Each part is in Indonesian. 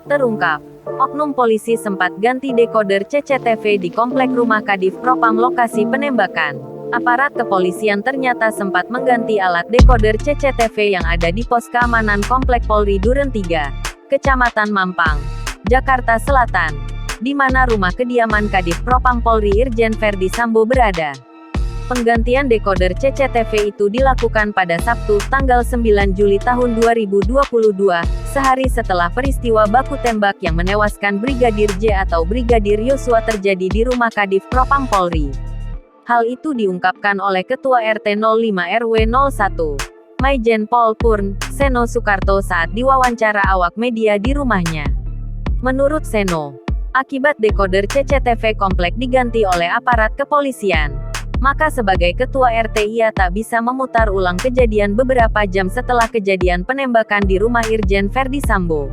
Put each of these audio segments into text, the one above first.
Terungkap, oknum polisi sempat ganti dekoder CCTV di komplek rumah Kadif Propam lokasi penembakan. Aparat kepolisian ternyata sempat mengganti alat dekoder CCTV yang ada di pos keamanan Komplek Polri Duren 3, Kecamatan Mampang, Jakarta Selatan, di mana rumah kediaman Kadif Propam Polri Irjen Verdi Sambo berada. Penggantian dekoder CCTV itu dilakukan pada Sabtu, tanggal 9 Juli tahun 2022, sehari setelah peristiwa baku tembak yang menewaskan Brigadir J atau Brigadir Yosua terjadi di rumah Kadif Propam Polri. Hal itu diungkapkan oleh Ketua RT 05 RW 01, Maijen Pol Purn, Seno Soekarto saat diwawancara awak media di rumahnya. Menurut Seno, akibat dekoder CCTV komplek diganti oleh aparat kepolisian, maka sebagai ketua RT ia tak bisa memutar ulang kejadian beberapa jam setelah kejadian penembakan di rumah Irjen Verdi Sambo.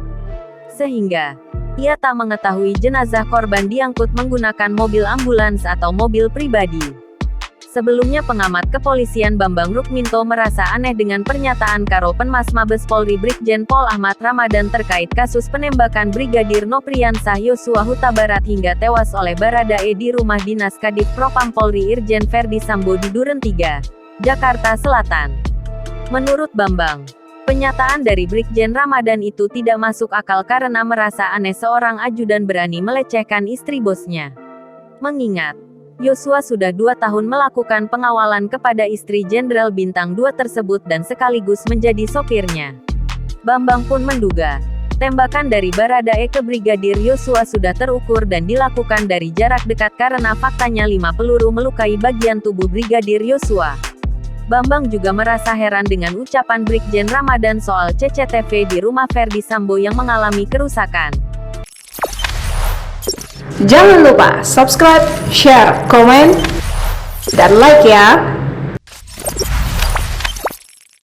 Sehingga, ia tak mengetahui jenazah korban diangkut menggunakan mobil ambulans atau mobil pribadi. Sebelumnya pengamat kepolisian Bambang Rukminto merasa aneh dengan pernyataan Karopenmas Mabes Polri Brigjen Pol Ahmad Ramadan terkait kasus penembakan Brigadir Nopriansah Yosua Huta Barat hingga tewas oleh Baradae di rumah dinas Kadif Propam Polri Irjen Verdi Sambo di Duren 3, Jakarta Selatan. Menurut Bambang, pernyataan dari Brigjen Ramadan itu tidak masuk akal karena merasa aneh seorang ajudan berani melecehkan istri bosnya. Mengingat Yosua sudah 2 tahun melakukan pengawalan kepada istri Jenderal Bintang 2 tersebut dan sekaligus menjadi sopirnya. Bambang pun menduga, tembakan dari Baradae ke Brigadir Yosua sudah terukur dan dilakukan dari jarak dekat karena faktanya 5 peluru melukai bagian tubuh Brigadir Yosua. Bambang juga merasa heran dengan ucapan Brigjen Ramadan soal CCTV di rumah Verdi Sambo yang mengalami kerusakan. Jangan lupa subscribe, share, komen, dan like ya!